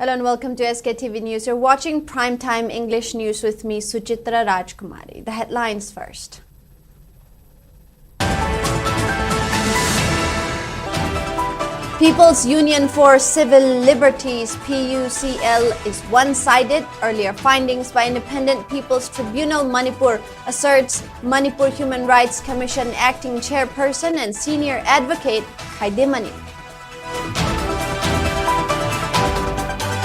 Hello and welcome to SKTV News. You're watching Primetime English News with me, SUCHITRA Rajkumari. The headlines first. People's Union for Civil Liberties, PUCL, is one-sided. Earlier findings by Independent People's Tribunal Manipur asserts Manipur Human Rights Commission acting chairperson and senior advocate Khaidemani.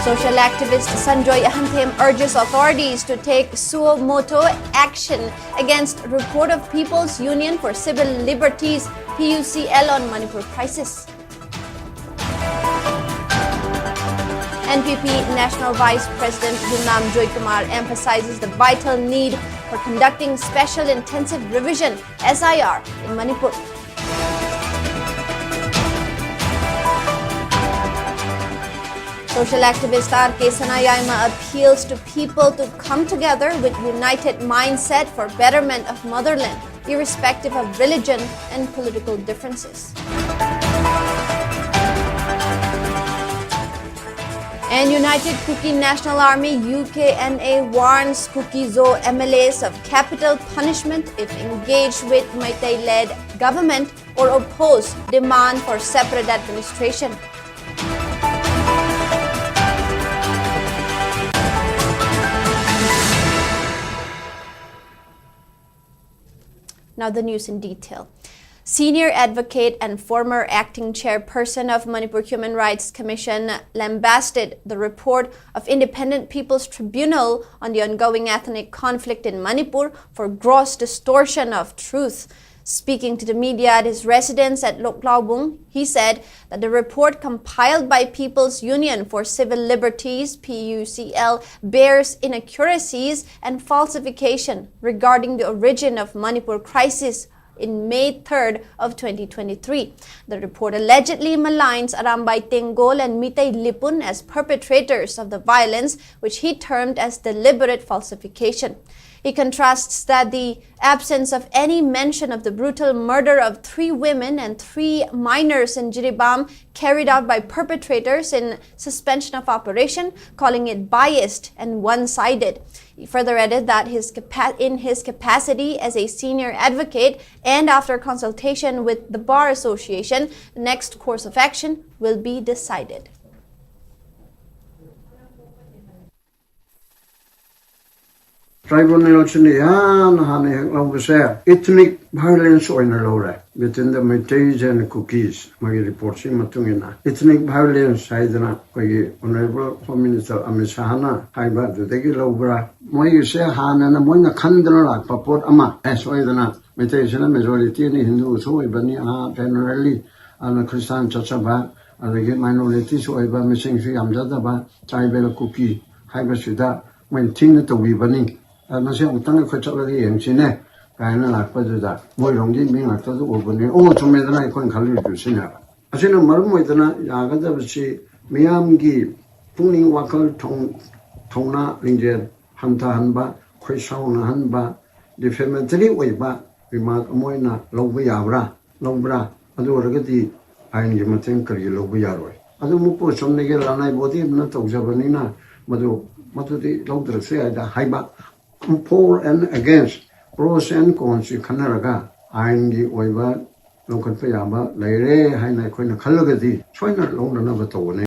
Social activist Sanjoy Ahanthem urges authorities to take suo motu action against report of People's Union for Civil Liberties, PUCL, on Manipur crisis. NPP National Vice President Yunam Joykumar emphasizes the vital need for conducting Special Intensive Revision (SIR) in Manipur. Social activist R.K. Sanayama appeals to people to come together with united mindset for betterment of motherland, irrespective of religion and political differences. And United Kuki National Army UKNA warns Kuki-Zo MLAs of capital punishment if engaged with Meitei-led government or oppose demand for separate administration. Now the news in detail. Senior advocate and former acting chairperson of Manipur Human Rights Commission lambasted the report of Independent People's Tribunal on the ongoing ethnic conflict in Manipur for gross distortion of truth. Speaking to the media at his residence at Loklaubung, he said that the report compiled by People's Union for Civil Liberties, PUCL, bears inaccuracies and falsification regarding the origin of Manipur crisis in May 3rd of 2023. The report allegedly maligns Arambay Tengol and Mitay Lipun as perpetrators of the violence, which he termed as deliberate falsification. He contrasts that the absence of any mention of the brutal murder of 3 women and 3 minors in Jiribam carried out by perpetrators in suspension of operation, calling it biased and one-sided. He further added that in his capacity as a senior advocate and after consultation with the Bar Association, the next course of action will be decided. Tribunal ethnic violence between the Meiteis and Kukis. My report ethnic violence Honorable Home Minister Amisahana Haiba to take it over. My say Hana and Moina Kandra Papot Ama as Oidana Meiteis and majority in Hindus who generally and Christian Chachaba and the minorities who are missing Amjadaba, tribal Kuki, Haibashida, when Tina to be burning. Nasi utang ko chalari engine kaina lakpa juda moi rongji ming lakta ju obuni o chumedana ikon khali jusina asina marum moidana yaga da bchi miyam gi pungning wakal thongna lingje hanta hanba khoi sauna hanba defamatory oiba remark moina lobba yabra lobra adu orgadi ain gi mateng kari lobba yaroi adu mupo somne ge lanai bodi na tawjabani na madu di lobdra se da haiba for and against, pros and cons, Kanaraga, Aingi Oiva, Local Payaba, Laire, Haina Quina Kalagadi, China long another tone.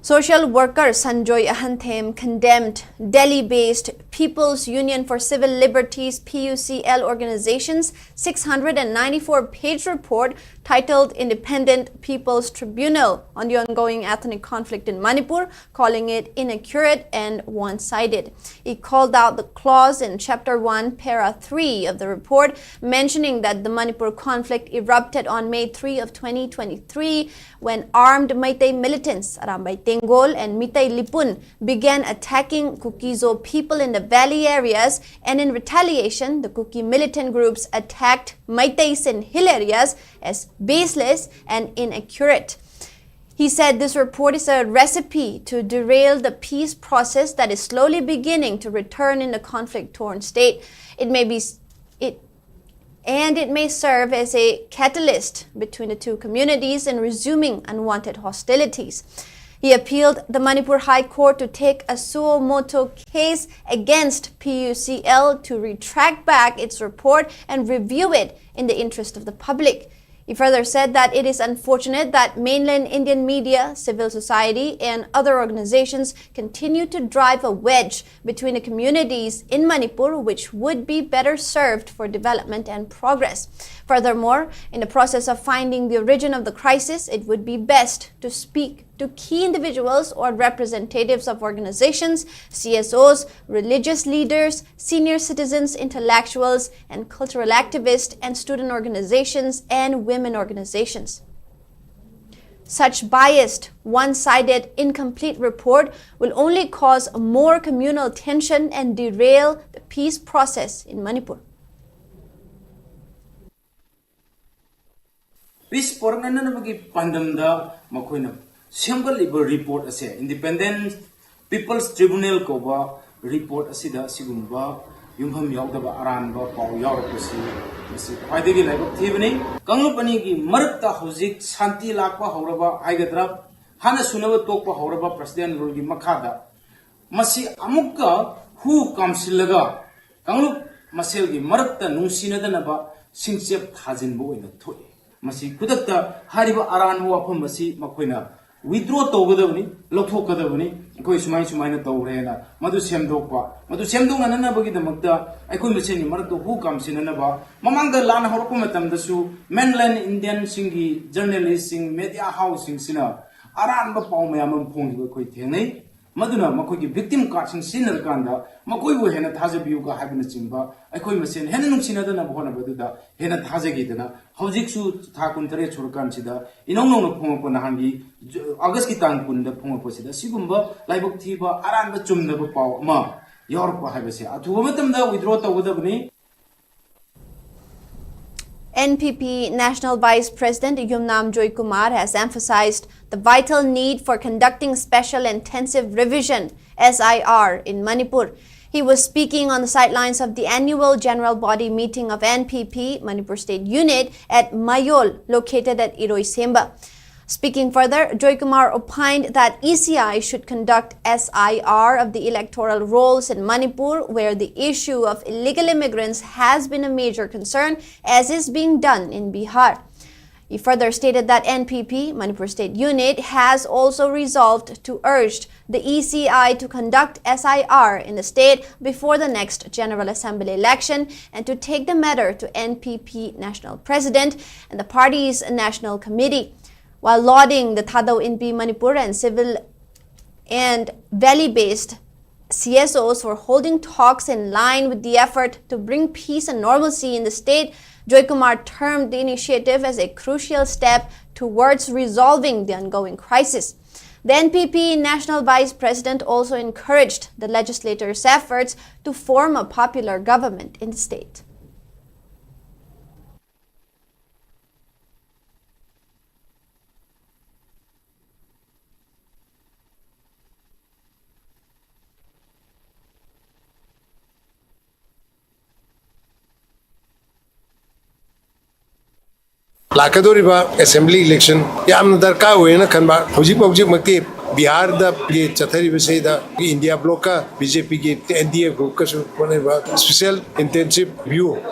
Social worker Sanjoy Ahanthem condemned Delhi-based People's Union for Civil Liberties PUCL organization's 694-page report titled Independent People's Tribunal on the ongoing ethnic conflict in Manipur, calling it inaccurate and one-sided. He called out the clause in Chapter 1, Para 3 of the report, mentioning that the Manipur conflict erupted on May 3 of 2023 when armed Meitei militants, Arambay Tengol and Mitay Lipun, began attacking Kuki-Zo people in the valley areas, and in retaliation, the Kuki militant groups attacked Meiteis in hill areas as baseless and inaccurate. He said this report is a recipe to derail the peace process that is slowly beginning to return in the conflict-torn state. and it may serve as a catalyst between the two communities in resuming unwanted hostilities. He appealed the Manipur High Court to take a suo motu case against PUCL to retract back its report and review it in the interest of the public. He further said that it is unfortunate that mainland Indian media, civil society, and other organizations continue to drive a wedge between the communities in Manipur, which would be better served for development and progress. Furthermore, in the process of finding the origin of the crisis, it would be best to speak to key individuals or representatives of organizations, CSOs, religious leaders, senior citizens, intellectuals, and cultural activists, and student organizations and women organizations. Such biased, one-sided, incomplete report will only cause more communal tension and derail the peace process in Manipur. Peace Pornanamagi Pandamda Makoina Simple report as Independent People's Tribunal Koba report Asida Sigumba Imphal Yogdaba Aranba Pau Yorkosi Pidegi Labor Tivani Kangupani Marta Hozik Santi Lakpa Horaba Aigadra Hana Sunava Tokpa Horaba President Rugi Makada Masi Amuka who comes Silaga Kangup Maselgi Marta Nusinadanaba Sinsep Hazinbo in the Toy Masi Kudata Hariba Aran Wapam Masi Makoina withdraw Togadavani, Loko Kadavani, Koismai Sumaina Taurena, Madu Semdopa, Madu Semdong and Anabagi the Magda, I couldn't say Marto who comes in Anaba, Mamanga Lan Horkomatam the Su, mainland Indian Singi, journalists sing, media housing sinner, Aran Bapaumayam Pong Koitene, Maduna Makoki victim catching sinner Kanda, Makoi Hena Tazabuga having a chimba, I call Masin Henum Sinadana Bonabaduda, Hena Tazagitana, Hojiksu Takuntare Churkansida, Inono Pongopanahandi, August Kitan Punda Pongoposida, Sigumba, Libok Tiba, Aran Bachum the Pau, Ma, Yorpa Havese, Atuamatam da withdraw Tawudabni. NPP National Vice President Yumnam Joy Kumar has emphasized the vital need for conducting special intensive revision SIR in Manipur. He was speaking on the sidelines of the annual general body meeting of NPP Manipur State Unit at Mayol, located at Iroisemba. Speaking further, Joy Kumar opined that ECI should conduct SIR of the electoral rolls in Manipur, where the issue of illegal immigrants has been a major concern, as is being done in Bihar. He further stated that NPP, Manipur State Unit, has also resolved to urge the ECI to conduct SIR in the state before the next General Assembly election and to take the matter to NPP National President and the party's National Committee. While lauding the Thadao Inpi Manipur and civil and valley-based CSOs for holding talks in line with the effort to bring peace and normalcy in the state, Joy Kumar termed the initiative as a crucial step towards resolving the ongoing crisis. The NPP National Vice President also encouraged the legislators' efforts to form a popular government in the state. Lakadoriba Assembly election, Yam Darka Wena Kanba, Hojip Maki, Bihar the Chathari Veseda, India Bloka, BJP, NDA Blokas, whatever, special intensive view.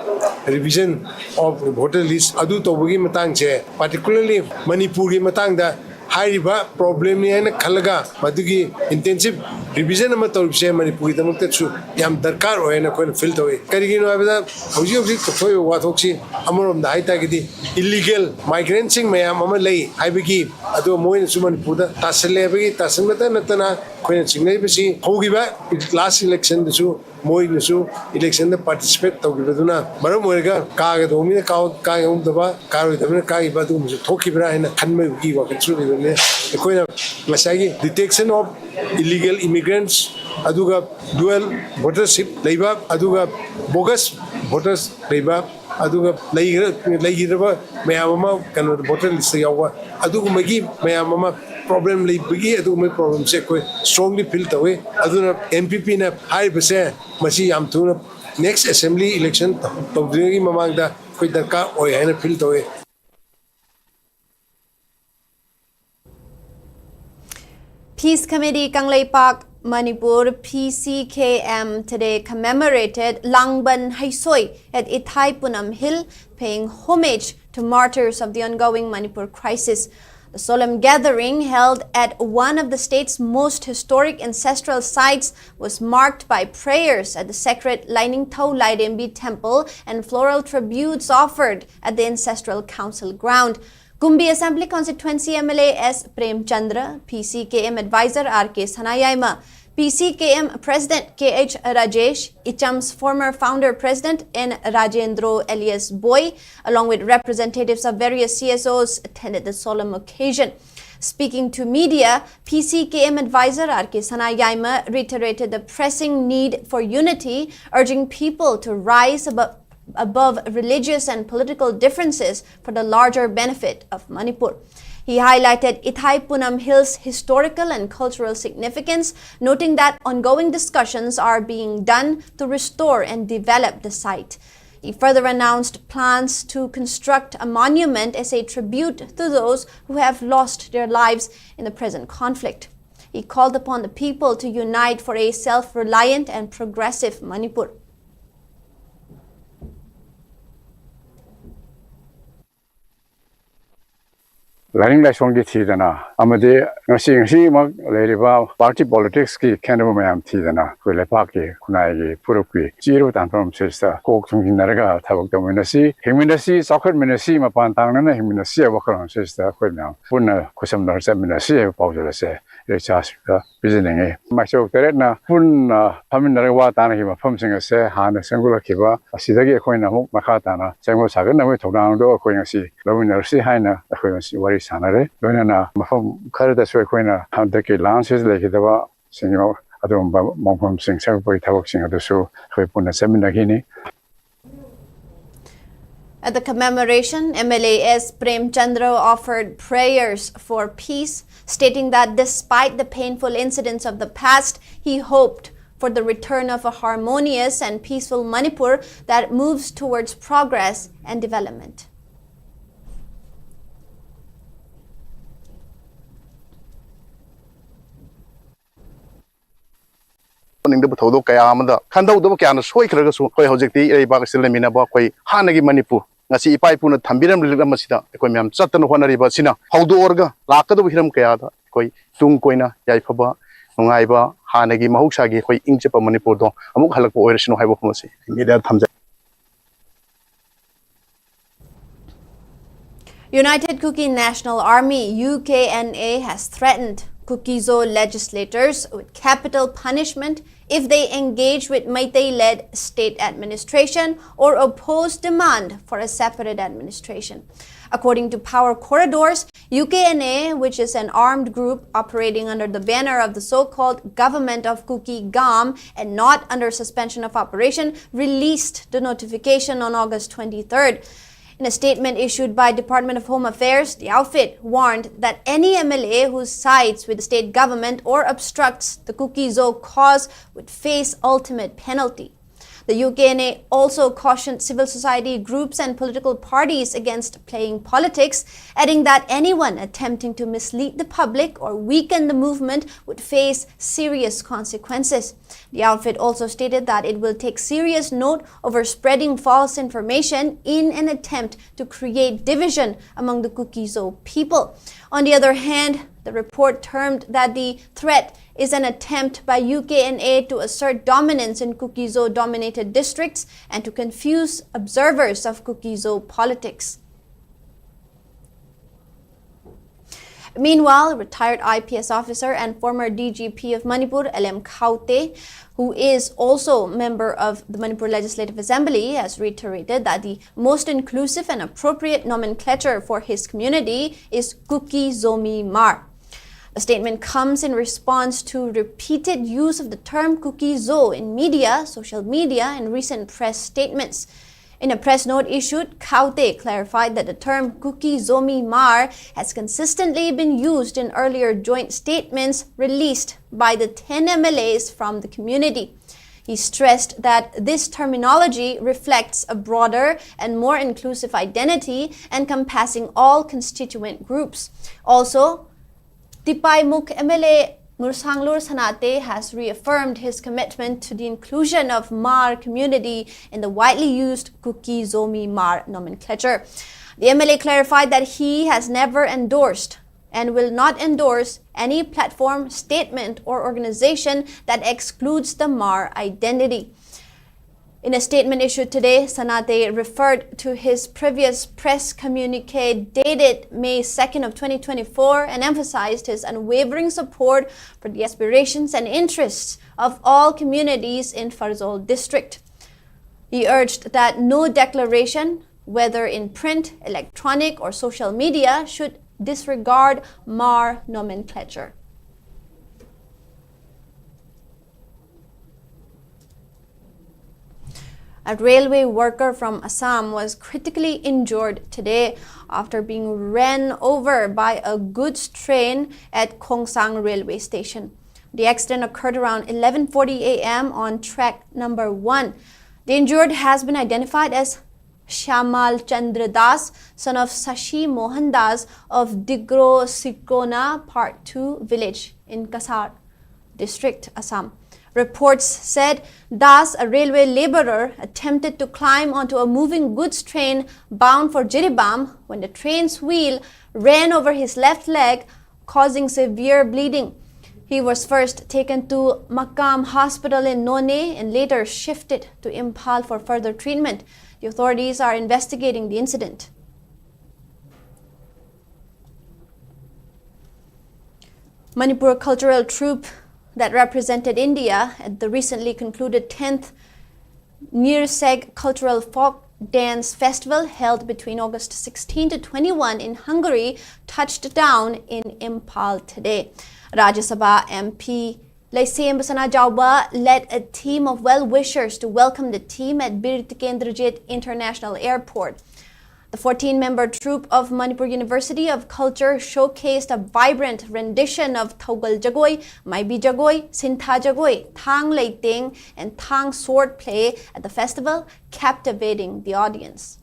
Revision of voter list, Adu Tobugi Matangche, particularly Manipuri Matanga, high problem in Kalaga, Madugi intensive revision of Matorse, Manipuri, the Mutetsu, Yam Darkar or in a kind of filter. Carigino Avada, Hoji Kotoyo Watoxi, Amorum the Haitagidi, illegal migrants in Mayama Lay, Ibiki, Ado Moin Suman Puda, Tasalebi, Tasamata Natana, Queen Singabi, Hogiba, last election, the Su. Moi Nisu election the participate to Guduna, Maramurga, Kaga, Domina, Kai on the bar, Kari, the Kai Badu, Tokibra, and Hanma Giva, the Queen of Masagi, detection of illegal immigrants, Aduga, dual votership, labor, Aduga, bogus voters, labor, Aduga, Laygirava, Mayama, cannot voter list, Aduga Magi, Mayama. Problem like bigi adu me problem se koi strongly felt away aduna MPP na high percent masi am tuna next assembly election to mamang da khoi darkar oi haina feel towe. Peace Committee Kanglei Park, Manipur PCKM today commemorated Langban Haisoi at Ithai Punam Hill, paying homage to martyrs of the ongoing Manipur crisis. The solemn gathering, held at one of the state's most historic ancestral sites, was marked by prayers at the sacred Lining Thau Laidembi temple and floral tributes offered at the ancestral council ground. Gumbi Assembly Constituency MLA S. Prem Chandra, PCKM Advisor R.K. Sanayaima, PCKM President K.H. Rajesh, ICHAM's former founder President N. Rajendro Elias Boy, along with representatives of various CSOs, attended the solemn occasion. Speaking to media, PCKM Advisor R.K. Sanayaima reiterated the pressing need for unity, urging people to rise above religious and political differences for the larger benefit of Manipur. He highlighted Ithai Punam Hill's historical and cultural significance, noting that ongoing discussions are being done to restore and develop the site. He further announced plans to construct a monument as a tribute to those who have lost their lives in the present conflict. He called upon the people to unite for a self-reliant and progressive Manipur. Learning like song thidana amade ngasi mag leriba party politics ki khenaba mayam thidana khole paki khunai gi purukwi zero tanpam sesta kok chungin naraga thabak dominasi heminasi sakhar minasi mapan tangnana heminasi wakran sesta khona punna khusam dar minasi paujala rechas bizininge macho teretna punna paminara wa tanahi mafam singase hana sangula kiba asidagi khoina muk makhatana sangwa sagana we thogang do khoingasi lawinarsi haina khoingasi wari sanare loina mafam kharada soi khoina handaki lances lekidaba singyo adom mongpam sing sagpoi thabak sing adusu khoi punna seminagini. At the commemoration, MLA S. Prem Chandra offered prayers for peace, stating that despite the painful incidents of the past, he hoped for the return of a harmonious and peaceful Manipur that moves towards progress and development. ngasi ipai puna thambiram lilam masida ekoi myam chattan honari ba sina haudu orga lakadu hiram kaya da koi tung koina yaifaba nungai ba hanagi mahuksa gi koi ingchepa Manipur do amuk halak oirsino haibo khomasi media thamja. United Kuki National Army UKNA has threatened Kukizo legislators with capital punishment if they engage with Meitei-led state administration or oppose demand for a separate administration. According to Power Corridors, UKNA, which is an armed group operating under the banner of the so-called Government of Kuki Gam and not under suspension of operation, released the notification on August 23rd. In a statement issued by Department of Home Affairs, the outfit warned that any MLA who sides with the state government or obstructs the Kukizo cause would face ultimate penalty. The UKNA also cautioned civil society groups and political parties against playing politics, adding that anyone attempting to mislead the public or weaken the movement would face serious consequences. The outfit also stated that it will take serious note over spreading false information in an attempt to create division among the Kukizo people. On the other hand, the report termed that the threat is an attempt by UKNA to assert dominance in Kukizo-dominated districts and to confuse observers of Kukizo politics. Meanwhile, retired IPS officer and former DGP of Manipur, LM Khaute, who is also a member of the Manipur Legislative Assembly, has reiterated that the most inclusive and appropriate nomenclature for his community is Kuki Zomi Mar. The statement comes in response to repeated use of the term Kukizo in media, social media, and recent press statements. In a press note issued, Khaute clarified that the term Kukizomi Mar has consistently been used in earlier joint statements released by the 10 MLAs from the community. He stressed that this terminology reflects a broader and more inclusive identity encompassing all constituent groups. Also, Tipaimuk MLA Mursanglur Sanate has reaffirmed his commitment to the inclusion of Mar community in the widely used Kuki Zomi Mar nomenclature. The MLA clarified that he has never endorsed and will not endorse any platform, statement, or organization that excludes the Mar identity. In a statement issued today, Sanate referred to his previous press communique dated May 2nd of 2024 and emphasized his unwavering support for the aspirations and interests of all communities in Farzol district. He urged that no declaration, whether in print, electronic, or social media, should disregard Mar nomenclature. A railway worker from Assam was critically injured today after being ran over by a goods train at Khongsang railway station. The accident occurred around 11:40 a.m. on track number 1. The injured has been identified as Shyamal Chandra Das, son of Sashi Mohan Das of Digro Sikona Part 2 village in Kasar district, Assam. Reports said Das, a railway laborer, attempted to climb onto a moving goods train bound for Jiribam when the train's wheel ran over his left leg, causing severe bleeding. He was first taken to Makam Hospital in None and later shifted to Imphal for further treatment. The authorities are investigating the incident. Manipur cultural troupe that represented India at the recently concluded 10th Nirseg Cultural Folk Dance Festival held between August 16 to 21 in Hungary touched down in Imphal today. Rajya Sabha MP Laisem Basana Jauba led a team of well-wishers to welcome the team at Bir Tikendrajit International Airport. The 14-member troupe of Manipur University of Culture showcased a vibrant rendition of Thogal Jagoi, Maibi Jagoi, Sintha Jagoi, Thang Leiting, and Thang sword play at the festival, captivating the audience.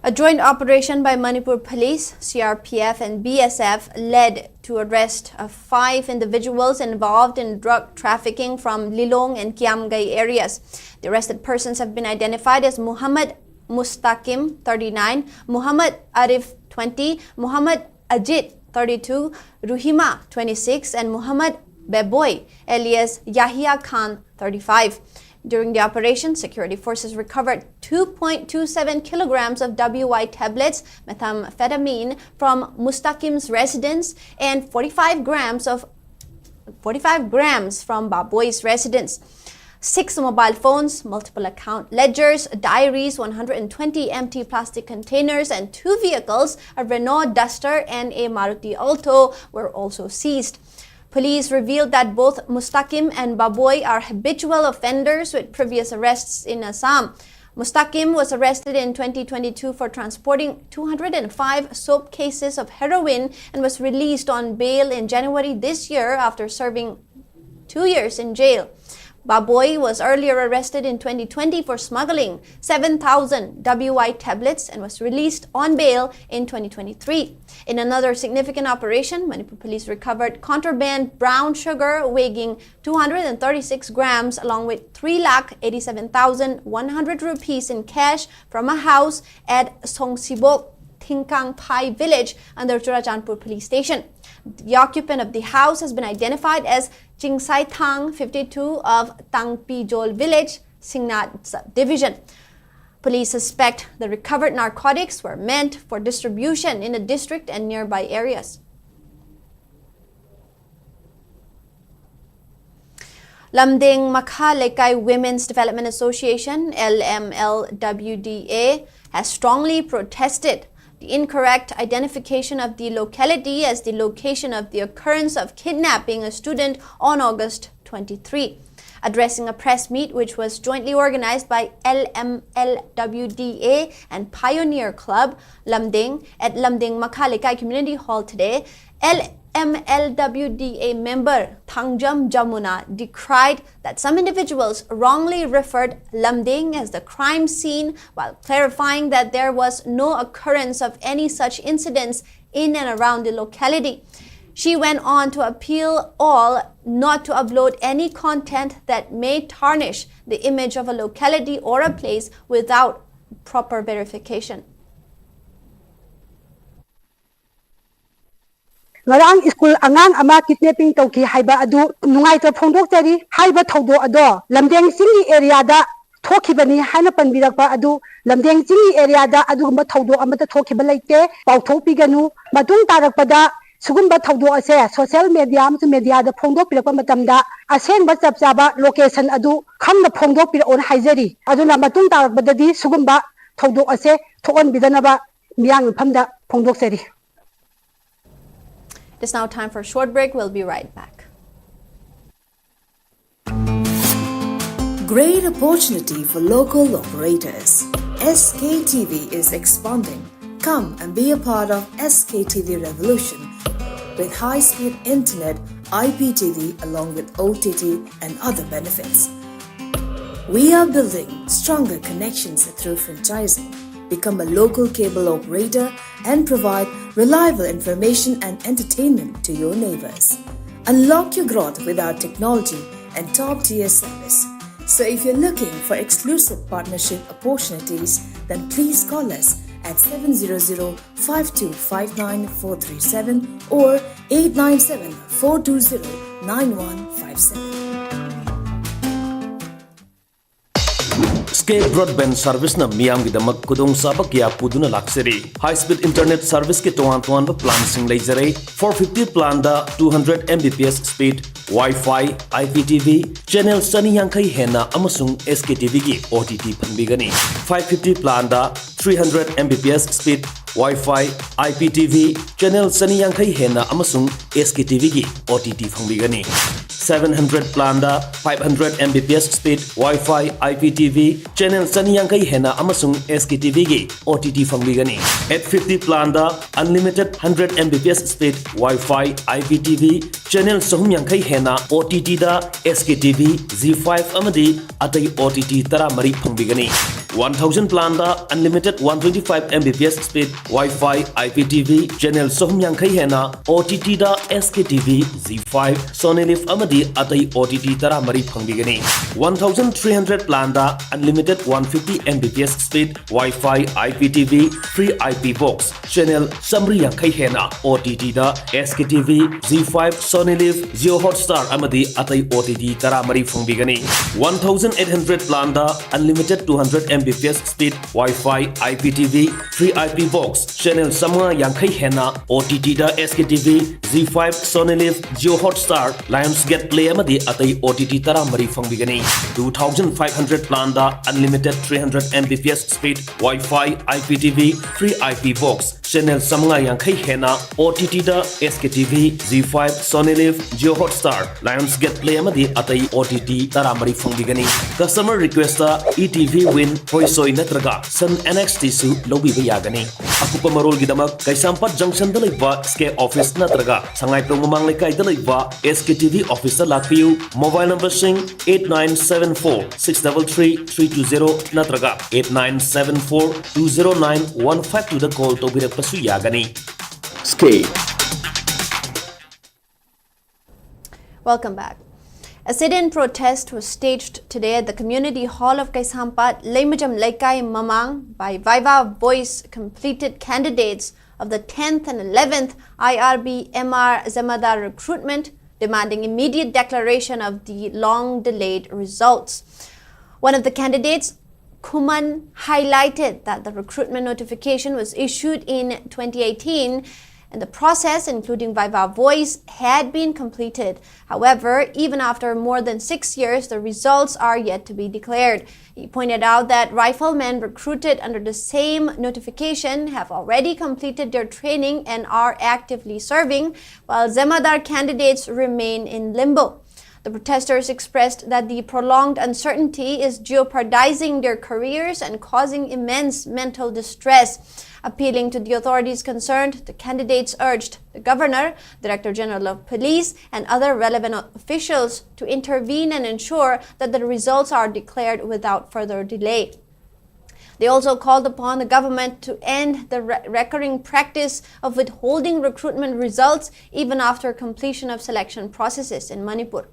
A joint operation by Manipur Police, CRPF and BSF led to arrest of 5 individuals involved in drug trafficking from Lilong and Kiamgai areas. The arrested persons have been identified as Muhammad Mustaqim, 39, Muhammad Arif, 20, Muhammad Ajit, 32, Ruhima, 26, and Muhammad Beboy, alias Yahya Khan, 35. During the operation, security forces recovered 2.27 kilograms of WI tablets, methamphetamine, from Mustaqim's residence and 45 grams from Baboy's residence. 6 mobile phones, multiple account ledgers, diaries, 120 empty plastic containers, and 2 vehicles, a Renault Duster and a Maruti Alto, were also seized. Police revealed that both Mustaqim and Baboy are habitual offenders with previous arrests in Assam. Mustaqim was arrested in 2022 for transporting 205 soap cases of heroin and was released on bail in January this year after serving 2 years in jail. Baboy was earlier arrested in 2020 for smuggling 7,000 WI tablets and was released on bail in 2023. In another significant operation, Manipur Police recovered contraband brown sugar weighing 236 grams along with 3,87,100 rupees in cash from a house at Songsibok, Thingkang Pai village under Churachandpur police station. The occupant of the house has been identified as Jingsai Thang, 52, of Tangpijol village, Singnat subdivision. Police suspect the recovered narcotics were meant for distribution in the district and nearby areas. Lamding Makha Lekai Women's Development Association, LMLWDA, has strongly protested the incorrect identification of the locality as the location of the occurrence of kidnapping a student on August 23. Addressing a press meet which was jointly organized by LMLWDA and Pioneer Club Lamding at Lamding Makhalikai Community Hall today, LMLWDA member Thangjam Jamuna decried that some individuals wrongly referred Lamding as the crime scene while clarifying that there was no occurrence of any such incidents in and around the locality. She went on to appeal all not to upload any content that may tarnish the image of a locality or a place without proper verification. Ngarang school angang ama kidnapping tawki haiba adu nungai ta phongdok tari haiba thodo ado lamdeng singi area da thokibani hana panbirakpa adu lamdeng singi area da adu gumba thodo amata thokiba leite pauthok piganu matung tarakpada sugumba thodo ase social media am media da phongdok pirakpa matamda asengba chapchaba location adu khamna phongdok piron haijari aduna matung tarakbadadi sugumba thodo ase thokon bidanaba miyang phamda phongdok seri. It is now time for a short break. We'll be right back. Great opportunity for local operators. SKTV is expanding. Come and be a part of SKTV revolution with high-speed internet, IPTV along with OTT and other benefits. We are building stronger connections through franchising. Become a local cable operator and provide reliable information and entertainment to your neighbors. Unlock your growth with our technology and top-tier service. So if you're looking for exclusive partnership opportunities, then please call us at 700-5259-437 or 897-420-9157. Skate broadband service na miyam gidamak kudong sabak ya puduna lakseri. High speed internet service ke tuan ba plan sing laser 450 plan da 200 Mbps speed Wi-Fi, IPTV, channel sani yang kai hena amasung SKTV gi OTT panbigani. 550 plan da 300 Mbps speed Wi-Fi, IPTV, channel sani yang kai hena amasung SKTV gi OTT panbigani. 700 plan da 500 Mbps speed Wi-Fi, IPTV, channel sani yang kai hena amasung SKTV gi OTT panbigani. 850 plan da unlimited 100 Mbps speed Wi-Fi, IPTV, channel sahum yang kai hena OTT da SKTV, Z5 amadi atai OTT tara mari pangbigani. 1000 plan da unlimited 125 Mbps speed Wi-Fi, IPTV, channel sahum yang kai hena OTT da SKTV, Z5, Sony Live amadi atai OTT tara mari pangbigani. 1300 plan da unlimited 150 Mbps speed Wi-Fi, IPTV, free IP box, channel samri yang kai hena OTT da SKTV, Z5, Sony Live, Jio Hotstar amadi atai OTT tara mari pangbigani. 1800 plan da unlimited 200 Mbps speed Wi-Fi, IPTV, free IP box, channel sama yang kai hena OTT da SKTV, Z5, Sony Live, Jio Hotstar, Lionsgate Play amadi atai OTT tara mari pangbigani. 2500 plan da unlimited 300 Mbps speed Wi-Fi, IPTV, free IP box, channel sama yang kai hena OTT da SKTV, Z5, Sony Live, Jio Hotstar, Lionsgate Play amadi atai OTT tara mari pangbigani. Customer request da ETV Win Hoisoi natraga Sun NXT su lobi bayagani. Akupa marol gidamak Kaisampat Junction da laiba SK Office natraga Sangay Prong Mamang Laikay da laiba SKTV Office da lakpiu. Mobile number sing 8974-633-320 natraga 8974-209-152 da call to birak pasu yagani. Skate. Welcome back. A sit-in protest was staged today at the Community Hall of Kaisampat, Leimajam Laikai Mamang by Viva Voice completed candidates of the 10th and 11th IRB MR Zamadar recruitment, demanding immediate declaration of the long-delayed results. One of the candidates, Kuman, highlighted that the recruitment notification was issued in 2018 and the process, including Viva Voice, had been completed. However, even after more than 6 years, the results are yet to be declared. He pointed out that riflemen recruited under the same notification have already completed their training and are actively serving, while Zemadar candidates remain in limbo. The protesters expressed that the prolonged uncertainty is jeopardizing their careers and causing immense mental distress. Appealing to the authorities concerned, the candidates urged the Governor, Director General of Police, and other relevant officials to intervene and ensure that the results are declared without further delay. They also called upon the government to end the recurring practice of withholding recruitment results even after completion of selection processes in Manipur.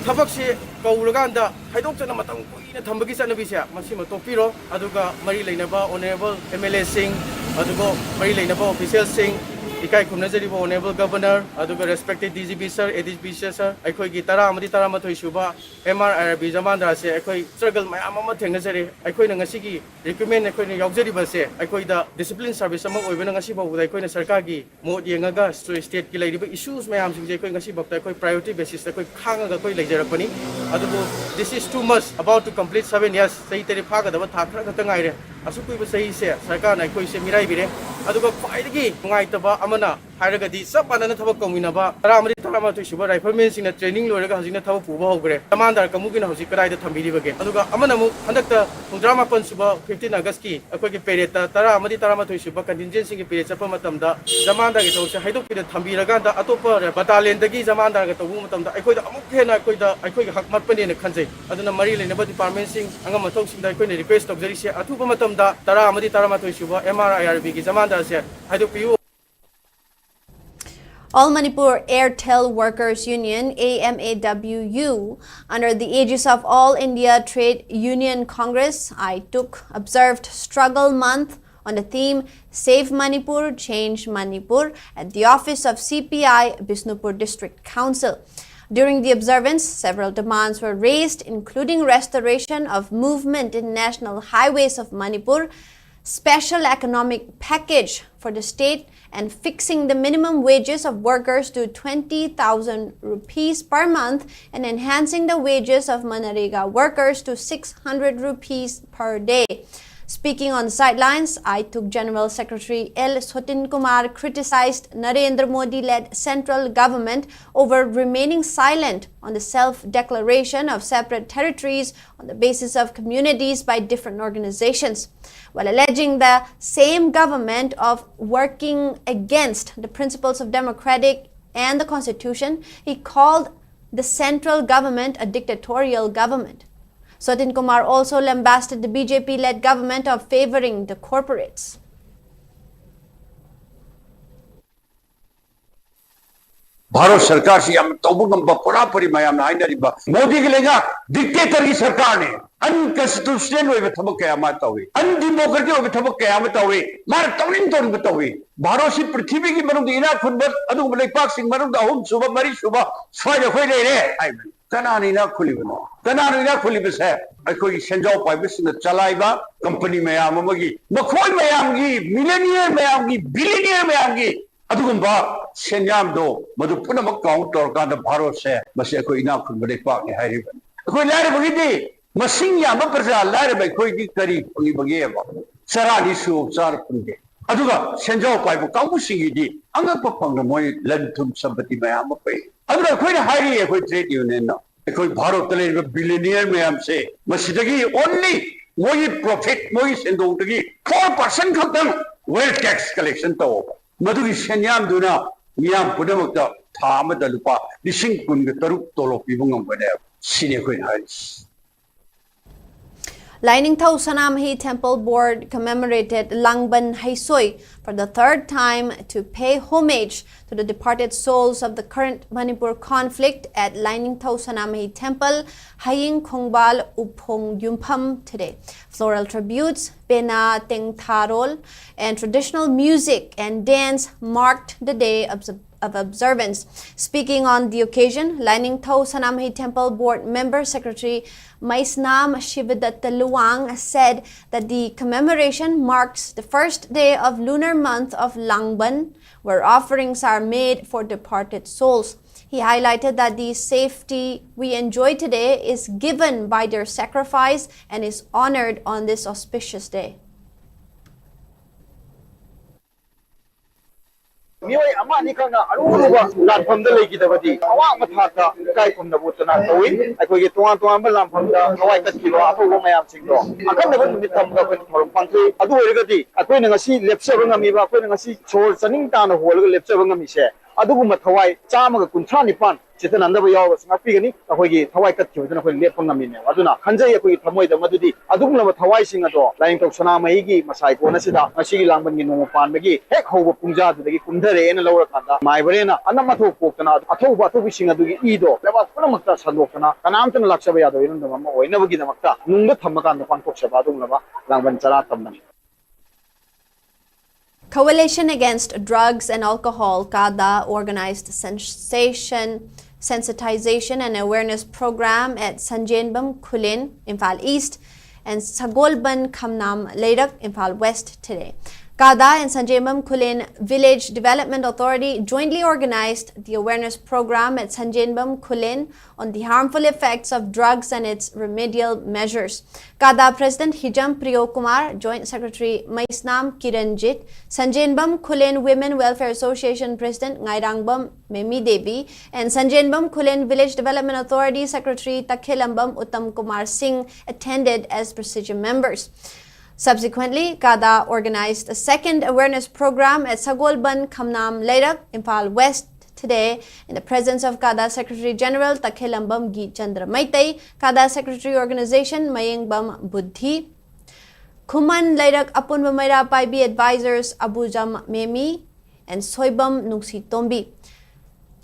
ꯊꯕꯛꯁꯤ ꯀꯧꯔꯀꯥꯟꯗ ꯍꯥꯏꯗꯣꯛꯆꯅ ꯃꯇꯝ ꯀꯨꯏꯅ ꯊꯝꯕꯒꯤ ꯆꯠꯅꯕꯤꯁꯦ ꯃꯁꯤꯃ ꯇꯣꯛꯄꯤꯔꯣ ꯑꯗꯨꯒ ꯃꯔꯤ ꯂꯩꯅꯕ honourable MLAꯁꯤꯡ ꯑꯗꯨꯒ ꯃꯔꯤ ꯂꯩꯅꯕ ꯑꯣꯐꯤꯁꯤꯌꯦꯜꯁꯤꯡ 이카이 굽내저리보 오네블 거버너 아두가 레스펙티드 DGP sir, ADP sir, 아이코이기 따라 아무리 따라 마토이 슈바 MRRB 자만다세 아이코이 스트러글 마야마 마 땡나저리 아이코이는 ngasi기 리크루트먼트 아이코이는 역저리버세 아이코이다 디시플린 서비스 아마 오이베는 ngasi 보고 아이코이는 सरकार기 모 예가가 스테이트 기 레이브 이슈스 마야암 싱제 아이코이 ngasi 보다 아이코이 프라이오리티 베시스 아이코이 칸가가 아이코이 레이저럭거니 아두고 this is too much about to complete 7 years 세이 때리 파가다바 다 크라 같은 아이레 아수쿠이브 세이세 सरकार 아이코이세 미라이비레 아두고 콰이르기 누가이터바 아마나 하이르가디 섭바나나 타박 거미나바 따라마리 따라마토 슈바 라이플맨싱나 트레이닝 로이르가 하지나 타박 부바 호그레 타만다르 까무기나 하지 그라이다 탐비리버게 아두가 아마나무 한닥다 동드라마펀 슈바 15 아거스키 아코기 페레타 따라마리 따라마토 슈바 컨틴젠싱기 페레 ꯆꯠꯄ ꯃꯇꯝꯗ ꯖꯃꯥꯟꯗꯥꯒꯤ ꯊꯕꯛꯁꯦ ꯍꯩꯗꯣꯛꯄꯤꯗ ꯊꯝꯕꯤꯔꯀꯥꯟꯗ ꯑꯇꯣꯞꯄ ꯕꯇꯥꯂꯤꯌꯟꯗꯒꯤ ꯖꯃꯥꯟꯗꯥꯔꯒ ꯇꯧꯕ ꯃꯇꯝꯗ ꯑꯩꯈꯣꯏꯗ ꯑꯃꯨꯛ ꯍꯦꯟꯅ ꯑꯩꯈꯣꯏꯒꯤ ꯍꯛ ꯃꯠꯄꯅꯦꯅ ꯈꯟꯖꯩ ꯑꯗꯨꯅ ꯃꯔꯤ ꯂꯩꯅꯕ ꯗꯤꯄꯥꯔꯠꯃꯦꯟꯠꯁꯤꯡ ꯑꯉꯝ ꯑꯊꯧꯁꯤꯡꯗ ꯑꯩꯈꯣꯏꯅ ꯔꯤꯀ꯭ꯋꯦꯁ ꯇꯧꯖꯔꯤꯁꯦ ꯑꯊꯨꯕ ꯃꯇꯝꯗ 12 ꯁꯨꯕ MRIRBꯒꯤ ꯖꯃꯥꯟꯗꯥꯔꯁꯦ ꯍꯩꯗꯣꯛꯄꯤꯌꯨ. All Manipur Airtel Workers Union AMAWU, under the aegis of All India Trade Union Congress, ITUC, observed Struggle Month on the theme Save Manipur, Change Manipur at the office of CPI Bisnupur District Council. During the observance, several demands were raised, including restoration of movement in national highways of Manipur, special economic package for the state, and fixing the minimum wages of workers to 20,000 rupees per month and enhancing the wages of Manrega workers to 600 rupees per day. Speaking on the sidelines, ITUC General Secretary L. Sotin Kumar criticized Narendra Modi-led central government over remaining silent on the self-declaration of separate territories on the basis of communities by different organizations, while alleging the same government of working against the principles of democratic and the constitution. He called the central government a dictatorial government. Sotin Kumar also lambasted the BJP-led government of favoring the corporates. Bharat सरकार से हम तौबगम पूरा परि मयाम नाइनरिबा मोदी के लेगा dictator की सरकार ने अनकॉन्स्टिट्यूशनल होय थबक कया मा तवे अनडेमोक्रेटिक होय थबक कया मा तवे मार तौनिन तौन तवे भारत से पृथ्वी की मनुंग इना खुनबत अदुग लेपाक सिंग मनुंग अहुम सुबा मरी सुबा स्वाय खोय लेरे आइ कनानिना खुलिबनो कनानिना खुलिबसे अखोई सेंजाव पाइबसिन चलाइबा कंपनी मयाम मगी मखोय मयाम की मिलियनियर मयाम की बिलियनियर मयाम की अदुगुंबा सेन्यामदो मदु पुनमक काउंट तौरकान भारत से मसे अखोई इना खुनबदे पाक ने हाइरिबा अखोई लारे बगिदि मसिंग याम प्रजा लारे बय खोई की करी फंगी बगेबा सरानी सु चार फंगे अदुगा सेंजाव पाइबो काउंसिंगिदि अंगप फंग मोय लंथुम संपत्ति मयाम पे अदुगा अखोई हाइरि अखोई ट्रेड यूनियन ना अखोई भारत तले बिलियनियर मयाम से मसिदगी ओनली मोय प्रॉफिट मोय सेंदोंतगी 4% खतम वेल्थ टैक्स कलेक्शन तो मधुगी सेन्याम दुना मियाम पुनमक्ता था अमदा लुपा लिसिंग कुनग तरुक तोलो पिबुंग बने सिने खोइन हाइस. Lainingthau Sanamhi Temple Board commemorated Langban Haisoi for the third time to pay homage to the departed souls of the current Manipur conflict at Lainingthau Sanamhi Temple, Haying Khongbal Uphong Yumpam today. Floral tributes, Bena Teng Tharol, and traditional music and dance marked the day of observance. Speaking on the occasion, Lining Thau Sanamhi Temple Board Member Secretary Maisnam Shivadatta Luang said that the commemoration marks the first day of lunar month of Langban, where offerings are made for departed souls. He highlighted that the safety we enjoy today is given by their sacrifice and is honored on this auspicious day. Mioi ama ni khana aruba lampham da legi da badi awa matha ka kai kum da butana tawi akoi ge tuan tuan ba lampham da hawai ka kilo ato go mayam sing do akan da mi tham ga pen thorum pangthi adu oirgadi akoi na ngasi lepse ba ngami ba akoi na ngasi chor chaning ta na hol ga lepse ba ngami se adugu ma thawai chama ga kunthra nipan chitan andaba yaw ga sngapi gani akoi ge thawai ka thiu da akoi lep ngami ne aduna khanjai akoi thamoi da madudi adugu la thawai sing ado lain tok sana mai gi masai ko na sida ngasi gi langban gi no pan ma gi hek hoba pungja da gi kumdare na lawra khanda mai barena anama tho pokna atho ba to bi sing adu gi ido leba puna makta sandokna kanam tan lakshaba yado inun da ma oina ba gi da makta nungda thamma kan da pan tok saba dung laba langban chara tamna. Coalition Against Drugs and Alcohol, KADA, organized sensitization and awareness program at Sanjenbam Kulin, Imphal East, and Sagolban Khamnam Leirak, Imphal West today. KADA and Sanjenbam Kulin Village Development Authority jointly organized the awareness program at Sanjenbam Kulin on the harmful effects of drugs and its remedial measures. KADA President Hijam Priyo Kumar, Joint Secretary Maisnam Kiranjit, Sanjenbam Kulin Women Welfare Association President Ngairangbam Memi Devi, and Sanjenbam Kulin Village Development Authority Secretary Takhilambam Uttam Kumar Singh attended as presidium members. Subsequently, KADA organized a second awareness program at Sagolban Khamnam Leirak, Imphal West today in the presence of KADA Secretary General Takhilambam Gi Chandra Maitai, KADA Secretary Organization Mayengbam Buddhi, Kuman Leirak Apunba Maira Paibi Advisors Abujam Memi, and Soibam Nungsi Tombi.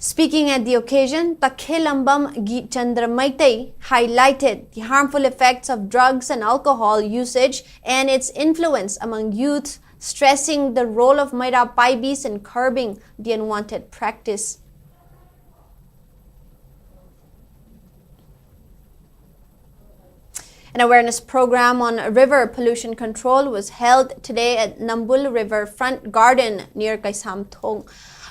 Speaking at the occasion, Takhilambam Gi Chandra Maitai highlighted the harmful effects of drugs and alcohol usage and its influence among youth, stressing the role of Maira Paibis in curbing the unwanted practice. An awareness program on river pollution control was held today at Nambul River Front Garden near Kaisam Thong.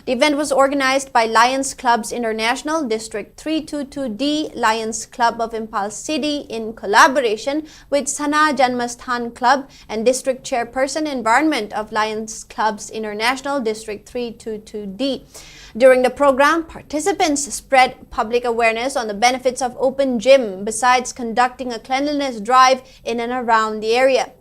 The event was organized by Lions Clubs International, District 322D, Lions Club of Imphal City in collaboration with Sana Janmasthan Club and District Chairperson Environment of Lions Clubs International, District 322D. During the program, participants spread public awareness on the benefits of open gym besides conducting a cleanliness drive in and around the area.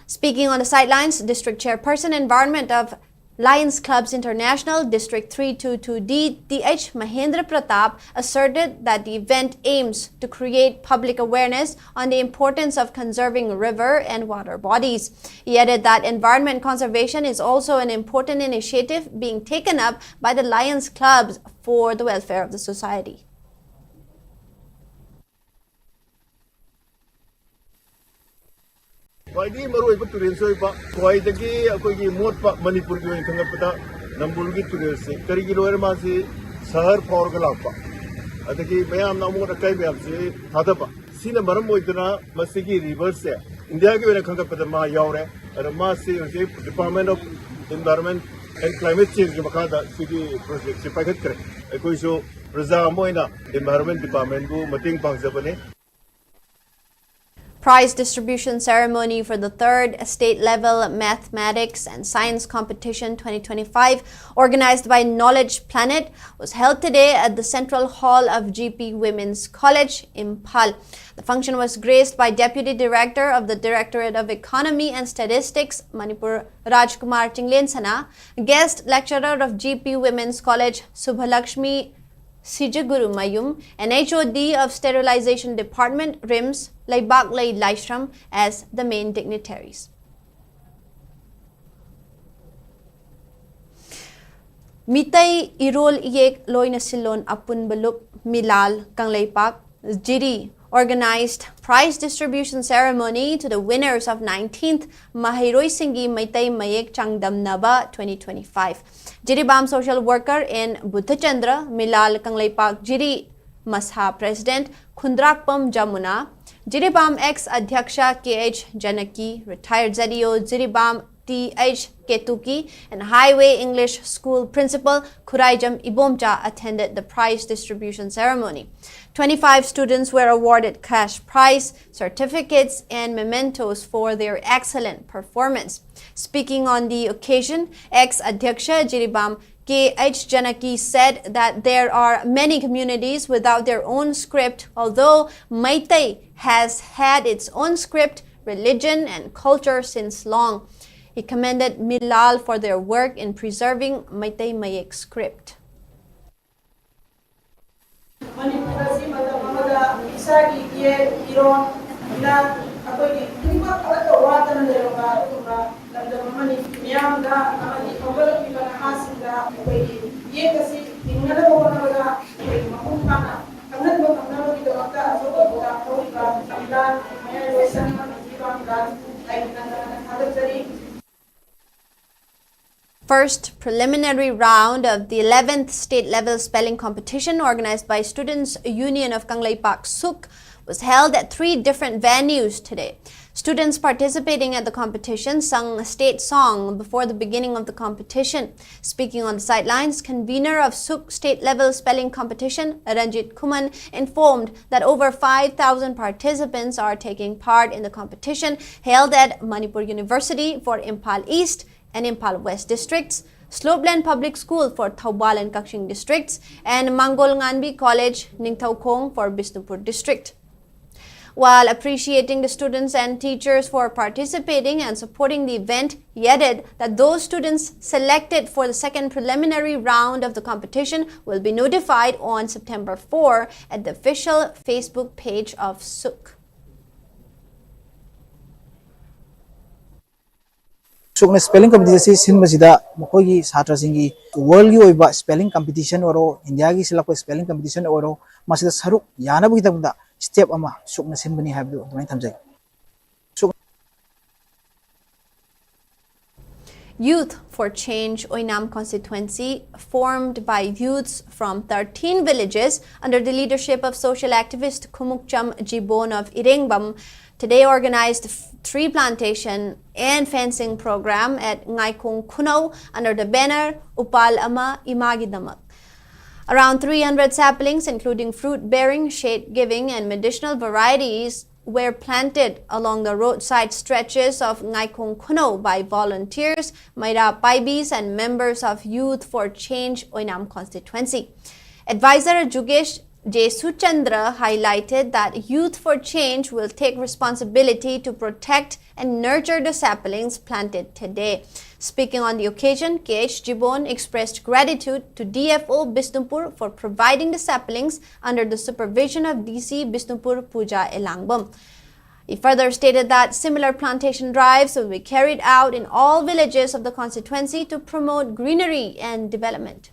Speaking on the sidelines, District Chairperson Environment of Lions Clubs International, District 322D, DH Mahendra Pratap, asserted that the event aims to create public awareness on the importance of conserving river and water bodies. He added that environment conservation is also an important initiative being taken up by the Lions Clubs for the welfare of the society. Wadi maru ibu turin so iba koi dagi aku ini mot pak Manipur juga yang tengah pada nambul gitu turin se kari kilo masih sahar power kelapa. Adagi bayam namu rakai bayam se thada pak. Sini maram mo itna masih ki reverse se. India ke mana tengah pada mah yaure. Ada masih Department of Environment and Climate Change ke makada sigi project se paket kere. Aku isu Raza mo ina Environment Department ko mating bangsa bane. Prize distribution ceremony for the third state level mathematics and science competition 2025 organized by Knowledge Planet was held today at the Central Hall of GP Women's College, Imphal. The function was graced by Deputy Director of the Directorate of Economy and Statistics, Manipur, Rajkumar Chinglensana, guest lecturer of GP Women's College, Subhalakshmi Sijaguru Mayum, and HOD of Sterilization Department, RIMS, Laibaklay Laishram as the main dignitaries. Mitay Irol Yek Loina Silon Apun Balup Milal Kanglaypak Jiri organized prize distribution ceremony to the winners of 19th Mahiroi Singi Maitai Mayek Changdamnaba 2025. Jiribam social worker in Buddhachandra, Milal Kangleipak Jiri Masha President Khundrakpam Jamuna, Jiribam ex-Adhyaksha KH Janaki, retired ZDO Jiribam TH Ketuki, and Highway English School Principal Kuraijam Ibomcha attended the prize distribution ceremony. 25 students were awarded cash prize, certificates, and mementos for their excellent performance. Speaking on the occasion, ex-Adhyaksha Jiribam KH Janaki said that there are many communities without their own script, although Maitai has had its own script, religion, and culture since long. He commended Milal for their work in preserving Maitai Mayek script. First preliminary round of the 11th state-level spelling competition organized by Students' Union of Kangleipak SUC was held at 3 different venues today. Students participating at the competition sung a state song before the beginning of the competition. Speaking on the sidelines, convener of SUC state-level spelling competition, Ranjit Kuman, informed that over 5,000 participants are taking part in the competition held at Manipur University for Imphal East and Imphal West districts, Slopeland Public School for Thaubal and Kakshing districts, and Mangol Nganbi College, Ningthaukong for Bisnupur district. While appreciating the students and teachers for participating and supporting the event, he added that those students selected for the second preliminary round of the competition will be notified on September 4 at the official Facebook page of SUC. SUCna spelling competition sinbasida mokogi satra singi world gi oiba spelling competition oro India gi silakko spelling competition oro masida saruk yana bu kitabda step ama SUCna sinbani habdu dumai thamjai. Youth for Change Oinam constituency, formed by youths from 13 villages under the leadership of social activist Kumukcham Jibon of Irengbam, today organized tree plantation and fencing program at Ngaikong Kuno under the banner Upal Ama Imagidamak. Around 300 saplings, including fruit-bearing, shade-giving, and medicinal varieties, were planted along the roadside stretches of Ngaikong Kuno by volunteers, Maira Paibis, and members of Youth for Change Oinam constituency. Advisor Jugesh J. Suchandra highlighted that Youth for Change will take responsibility to protect and nurture the saplings planted today. Speaking on the occasion, KH Jibon expressed gratitude to DFO Bisnupur for providing the saplings under the supervision of DC Bisnupur Puja Elangbam. He further stated that similar plantation drives will be carried out in all villages of the constituency to promote greenery and development.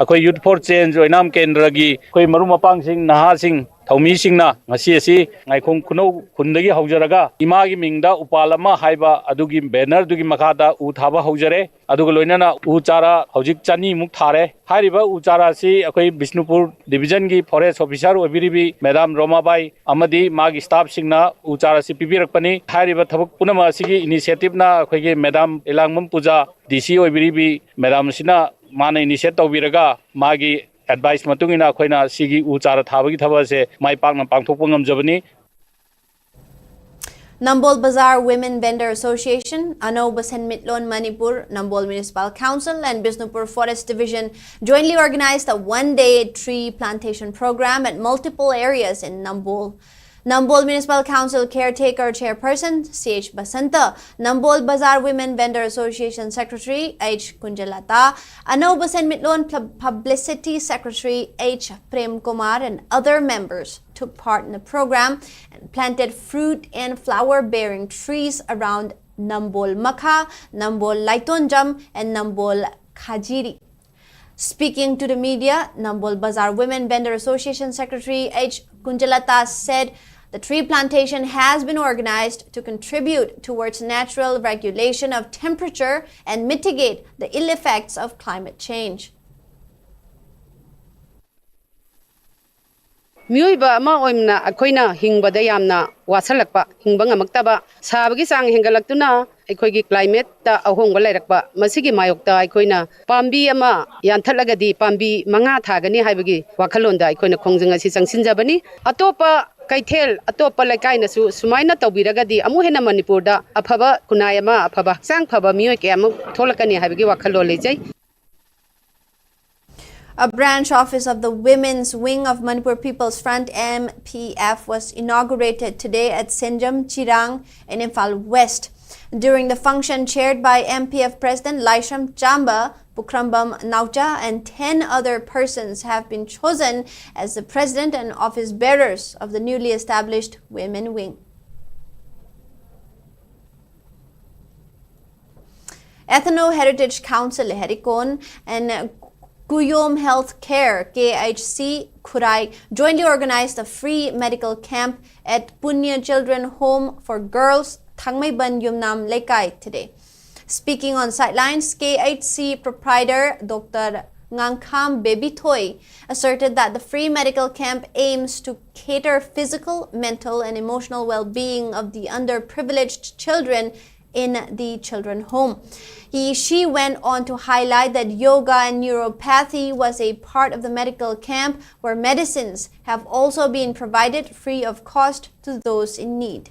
अखोई youth for change ओइनाम केंद्र की अखोई मरु मपांग सिंह नहा सिंह थौमी सिंहना ngasi asi ngaikong kuno khundagi haujaraga imagi mingda upalama haiba adugi banner dugi makada u thaba haujare aduga loinana u chara haujik chani muk thare hariba u chara si akhoi Bisnupur division gi forest officer obiribi madam Romabai amadi magi staff singna u chara si pibirakpani hariba thabuk punama asigi initiative na akhoi gi madam Elangmam Puja DC obiribi madam sina माने initiate तौबिरगा मागी advice मतुंगिना अखोइना सिगी उचारा थाबगी थबसे my पाकना पांगथोकप ngamjabani. Nambol Bazaar Women Vendor Association, Anoba Senmitlon Manipur, Nambol Municipal Council, and Bisnupur Forest Division jointly organized a one-day tree plantation program at multiple areas in Nambol. Nambol Municipal Council Caretaker Chairperson C.H. Basanta, Nambol Bazar Women Vendor Association Secretary H. Kunjalata, Anoba Senmitlon Publicity Secretary H. Prem Kumar and other members took part in the program and planted fruit and flower-bearing trees around Nambol Makha, Nambol Laitonjam and Nambol Khajiri. Speaking to the media, Nambol Bazar Women Vendor Association Secretary H. Kunjalata said the tree plantation has been organized to contribute towards natural regulation of temperature and mitigate the ill effects of climate change. Miyuiba ama oimna akoina hingbada yamna wasalakpa hingba ngamaktaba sabagi sang hengalaktuna aikoigi climate ta ahongba lairakpa masigi mayokta aikoina pambi ama yanthalagadi pambi manga thagani haibagi wakhalonda aikoina khongjang asi changsinjabani atopa kaithel atopa laikai nasu sumaina tawbiragadi amu hena manipurda aphaba kunayama aphaba sang phaba miyoi kyamu tholakani haibagi wakhalo lejai. A branch office of the Women's Wing of Manipur People's Front MPF was inaugurated today at Senjam Chirang in Imphal West. During the function chaired by MPF President Laisham Chamba, Bukrambam Naucha and 10 other persons have been chosen as the president and office bearers of the newly established Women Wing. Ethno Heritage Council Herikon and Guyom Health Care KHC Kurai jointly organized a free medical camp at Punya Children Home for Girls Thangmaiban Yumnam Lekai today. Speaking on sidelines, KHC proprietor Dr. Ngangkham Bebitoy asserted that the free medical camp aims to cater physical, mental and emotional well-being of the underprivileged children in the children home. She went on to highlight that yoga and neuropathy was a part of the medical camp where medicines have also been provided free of cost to those in need.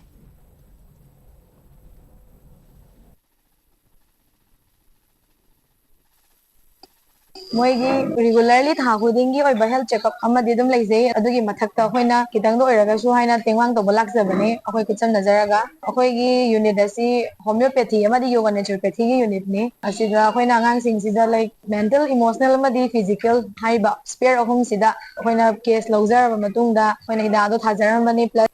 Moigi regularly thakudingi oi health checkup amadi dum leizei adugi mathakta hoina kitang do oiraga su haina tengwang to bolak sabane akoi kicham nazaraga akoi gi unit asi homeopathy amadi yoga naturopathy gi unit ni asida hoina ngang sing sida like mental emotional amadi physical haiba spare ahum sida hoina case lawzar ba matungda hoina hida do thajaramani plus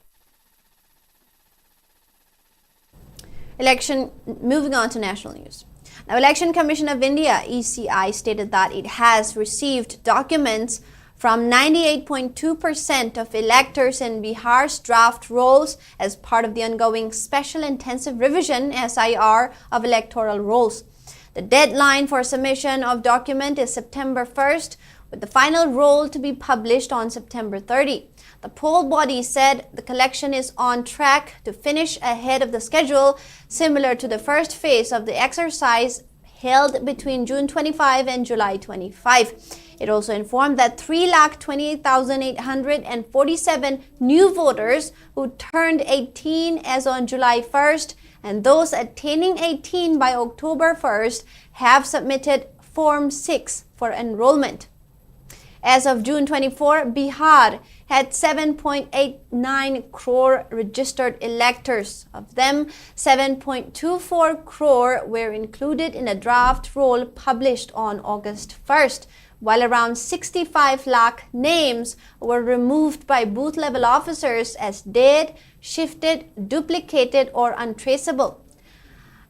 Election. Moving on to national news. Now, Election Commission of India, ECI, stated that it has received documents from 98.2% of electors in Bihar's draft rolls as part of the ongoing Special Intensive Revision SIR of electoral rolls. The deadline for submission of document is September 1st, with the final roll to be published on September 30. The poll body said the collection is on track to finish ahead of the schedule, similar to the first phase of the exercise held between June 25 and July 25. It also informed that 328,847 new voters who turned 18 as on July 1st and those attaining 18 by October 1st have submitted Form 6 for enrollment. As of June 24, Bihar had 7.89 crore registered electors. Of them, 7.24 crore were included in a draft roll published on August 1st, while around 65 lakh names were removed by booth-level officers as dead, shifted, duplicated, or untraceable.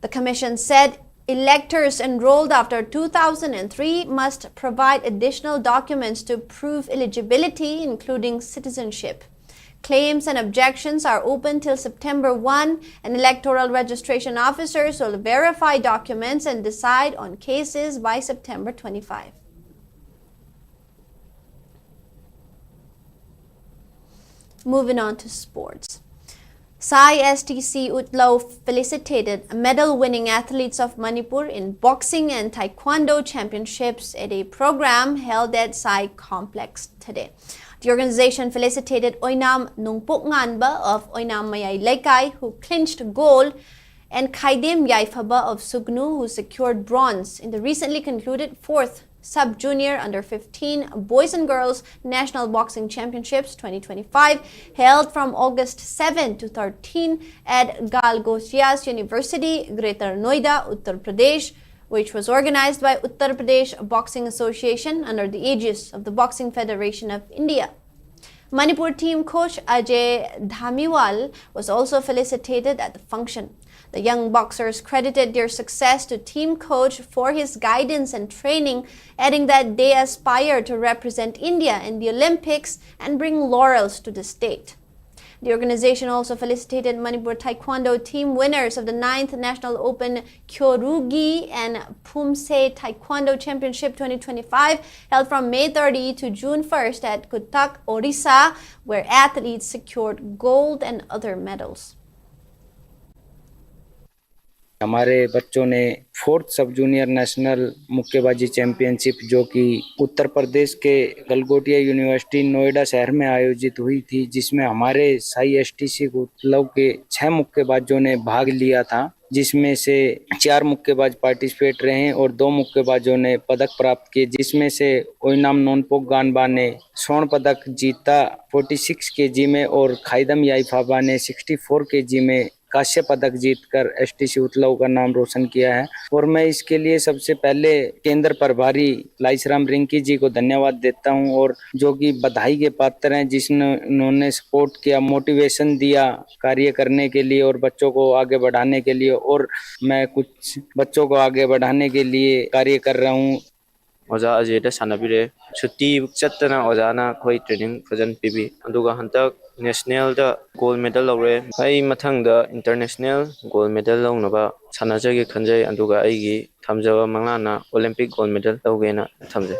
The commission said electors enrolled after 2003 must provide additional documents to prove eligibility, including citizenship. Claims and objections are open till September 1, and electoral registration officers will verify documents and decide on cases by September 25. Moving on to sports. Sai STC Utlo felicitated medal-winning athletes of Manipur in boxing and taekwondo championships at a program held at Sai Complex today. The organization felicitated Oinam Nungpok Nganba of Oinam Mayay Laikai, who clinched gold, and Kaidim Yaifaba of Sugnu, who secured bronze in the recently concluded 4th Sub-Junior Under-15 Boys and Girls National Boxing Championships 2025 held from August 7 to 13 at Galgosias University, Greater Noida, Uttar Pradesh, which was organized by Uttar Pradesh Boxing Association under the aegis of the Boxing Federation of India. Manipur team coach Ajay Dhamiwal was also felicitated at the function. The young boxers credited their success to team coach for his guidance and training, adding that they aspire to represent India in the Olympics and bring laurels to the state. The organization also felicitated Manipur Taekwondo team winners of the 9th National Open Kyorugi and Pumse Taekwondo Championship 2025 held from May 30 to June 1st at Cuttack, Orissa, where athletes secured gold and other medals. हमारे बच्चों ने 4th सब junior national मुक्केबाजी championship जो कि उत्तर प्रदेश के Galgotia university Noida शहर में आयोजित हुई थी, जिसमें हमारे साई एसटीसी उत्तलव के 6 मुक्केबाजों ने भाग लिया था, जिसमें से 4 मुक्केबाज पार्टिसिपेट रहे हैं और 2 मुक्केबाजों ने पदक प्राप्त किए, जिसमें से ओइनाम नोनपोक गानबा ने स्वर्ण पदक जीता 46 केजी में और खाइदम याइफाबा ने 64 केजी में कांस्य पदक जीतकर एसटीसी उत्तलव का नाम रोशन किया है। और मैं इसके लिए सबसे पहले केंद्र प्रभारी लाइसराम रिंकी जी को धन्यवाद देता हूं, और जो कि बधाई के पात्र हैं, जिन्होंने सपोर्ट किया, मोटिवेशन दिया कार्य करने के लिए और बच्चों को आगे बढ़ाने के लिए, और मैं कुछ बच्चों को आगे बढ़ाने के लिए कार्य कर रहा हूं। ओजा अजयदा सानबिरे छुट्टी चतना ओजाना कोई ट्रेनिंग फजन पीबी अदुगा हंतक नेशनल दा गोल्ड मेडल लौरे आई मथंग दा इंटरनेशनल गोल्ड मेडल लौनबा सानाजगे खंजय अदुगा आईगी थमजबा मंगलाना ओलंपिक गोल्ड मेडल लौगेना थमजे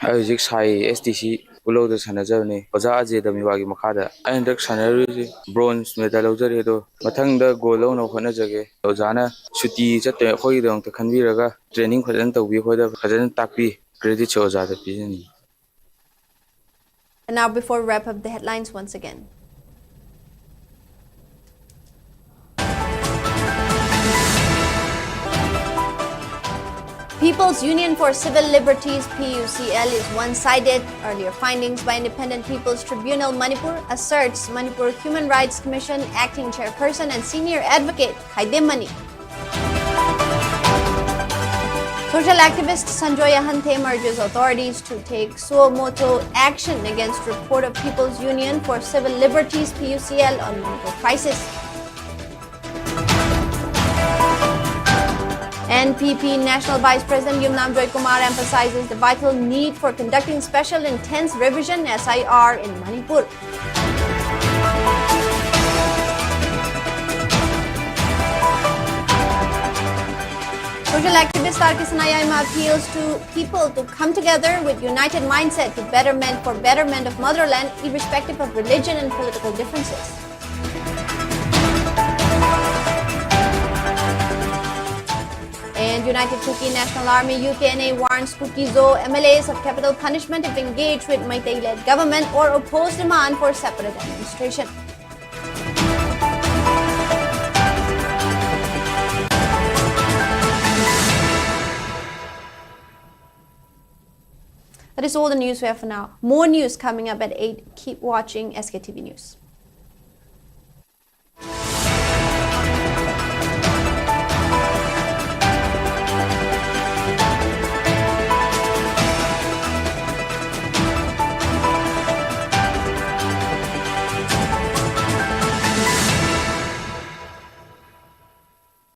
आयोजिक साई एसटीसी उलोद सानाजबने ओजा अजय दमिवागी मखादा आइंदक सानारी ब्रोंज मेडल लौजरे दो मथंग दा गोल लौनो होनजगे ओजाना छुट्टी चते खोइदों त खनबिरगा ट्रेनिंग फजन तौबी खोइदा फजन ताकपी क्रेडिट से ओजा दा पिजनी। And now, before we wrap up the headlines once again. People's Union for Civil Liberties (PUCL) is one-sided. Earlier findings by Independent People's Tribunal Manipur asserts Manipur Human Rights Commission acting chairperson and senior advocate Khaidem Mani. Social activist Sanjoy Ahante urges authorities to take suo motu action against report of People's Union for Civil Liberties (PUCL) on Manipur crisis. NPP National Vice President Yumnam Joy Kumar emphasizes the vital need for conducting special intense revision SIR in Manipur. Social activist R.K. Sanayama appeals to people to come together with united mindset to betterment of motherland, irrespective of religion and political differences. And United Kuki National Army UKNA warns Kukizo MLAs of capital punishment if engaged with Meitei-led government or oppose demand for separate administration. That is all the news we have for now. More news coming up at 8. Keep watching SKTV News.